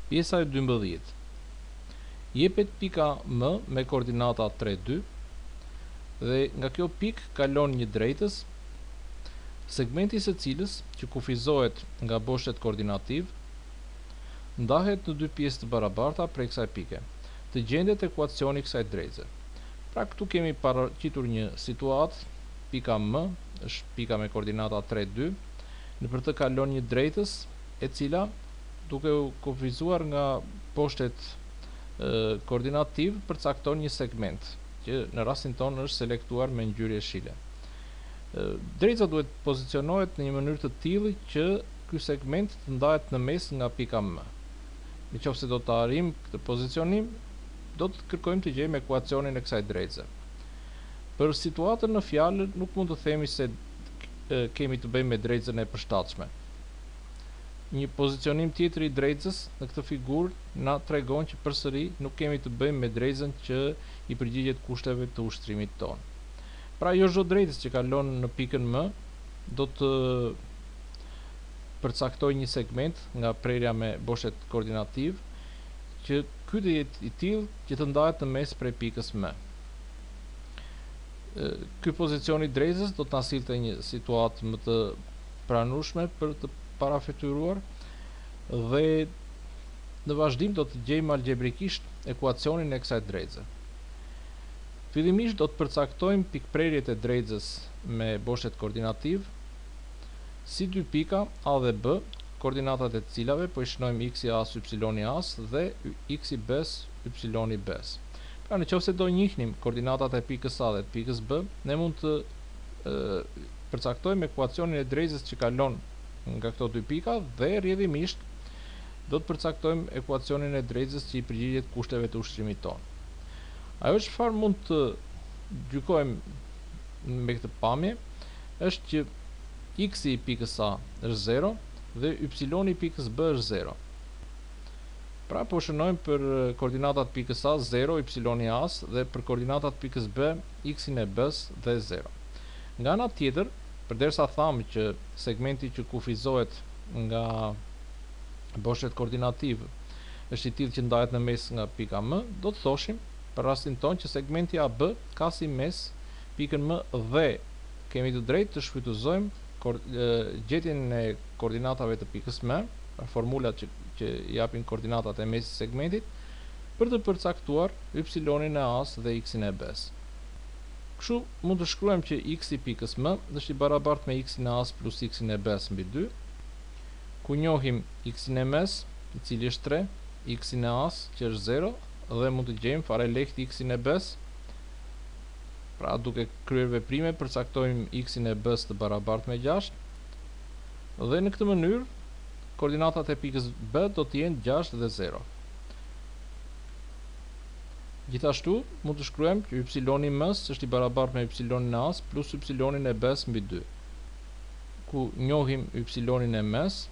Pjesa e 12. Jepet pika M me koordinata 3, 2 dhe nga kjo pik kalon një drejtës, segmenti së cilës që kufizohet nga boshtet koordinativ ndahet në dy pjesë të barabarta prej kësaj pike. Të gjendet ekuacioni i kësaj drejtëse. Pra këtu kemi paraqitur një situatë, pika M është pika me koordinata 3, 2, nëpër të kalon një drejtës e cila duke u kufizuar nga boshtet koordinativ përcakton një segment që në rastin tonë është selektuar me ngjyrë jeshile. Drejtësa duhet pozicionohet në një mënyrë të tillë që ky segment të ndahet në mes nga pika M. Nëse do të arrijmë këtë pozicionim, do të kërkojmë të gjejmë ekuacionin e kësaj drejtëse. Për situatën në fjalë nuk mund të themi se kemi të bëjmë me drejtësën e përshtatshme. Një pozicionim tjetër i drejtësës në këtë figurë na tregon që përsëri nuk kemi të bëjmë me drejtësën që i përgjigjet kushteve të ushtrimit tonë. Pra jo çdo drejtës që kalon në pikën M do të përcaktojë një segment nga prerja me boshtet koordinativ që ky të jetë i tillë që të ndahet në mes prej pikës M. Ky pozicion i drejtës do të na sillte një situatë më të pranueshme për të parafetyruar dhe në vazhdim do të gjejmë algebrikisht ekuacionin e kësaj drejtëse. Fillimisht do të përcaktojmë pikprerjet e drejtës me boshtet koordinativ si dy pika A dhe B, koordinatat e cilave po i shënojmë x i as, y i as dhe x i bes, y i bes. Pra nëse do njihnim koordinatat e pikës A dhe të pikës B, ne mund të përcaktojmë ekuacionin e drejtës që kalon nga këto dy pika dhe rrjedhimisht do të përcaktojmë ekuacionin e drejtës që i përgjigjet kushteve të ushtrimit tonë. Ajo çfarë mund të gjykojmë me këtë pamje është që x i pikës A është 0 dhe y i pikës B është 0. Pra po shënojmë për koordinatat pikës A 0 y i as dhe për koordinatat pikës B x-in e b's dhe 0. Nga ana tjetër, përderisa thamë që segmenti që kufizohet nga boshtet koordinativ është i tillë që ndahet në mes nga pika M, do të thoshim për rastin tonë që segmenti AB ka si mes pikën M dhe kemi të drejtë të shfrytëzojmë gjetjen e koordinatave të pikës M, formulat që japin koordinatat e mesit të segmentit, për të përcaktuar y-in e as dhe x-in e b's. Kështu mund të shkruajmë që x i pikës M është i barabartë me x-in e as plus x-in e b's mbi 2, ku njohim x-in e mes, i cili është 3, x-in e as që është 0 dhe mund të gjejmë fare lehtë x-in e b's. Pra duke kryer veprime përcaktojmë x-in e b's të barabartë me 6 dhe në këtë mënyrë koordinatat e pikës B do të jenë 6 dhe 0. Gjithashtu mund të shkruajmë që y-i mes është i barabartë me y-in e as plus y-in e b's mbi 2, ku njohim y-in e mes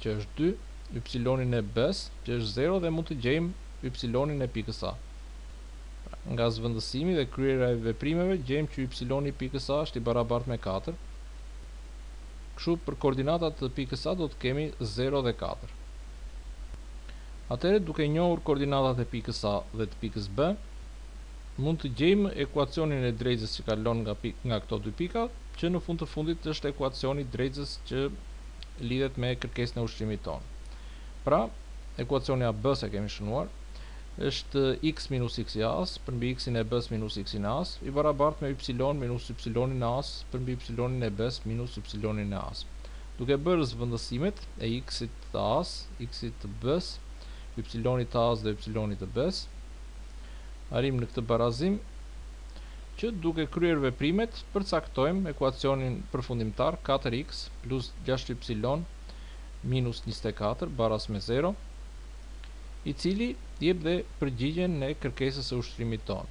që është 2, y-in e b's që është 0 dhe mund të gjejmë y-in e pikës A. Nga zvendësimi dhe kryerja e veprimeve gjejmë që y i pikës A është i barabartë me 4. Kështu për koordinatat të pikës A do të kemi 0 dhe 4. Atëherë duke njohur koordinatat e pikës A dhe të pikës B, mund të gjejmë ekuacionin e drejtës që kalon nga këto dy pika, që në fund të fundit është ekuacioni i drejtës që lidhet me kërkesën e ushtrimit tonë. Pra, ekuacioni AB se kemi shënuar është x minus x i as përmbi x-in e b's minus x-in e as i barabartë me y minus y-in e as përmbi y-in e b's minus y-in e as. Duke bërë zvendësimet e x-it të as, x-it të b's, y-it të as dhe y-it të b's, arrim në këtë barazim që duke kryer veprimet përcaktojmë ekuacionin përfundimtar 4x plus 6y minus 24 baras me 0, i cili jep dhe përgjigjen e kërkesës së ushtrimit tonë.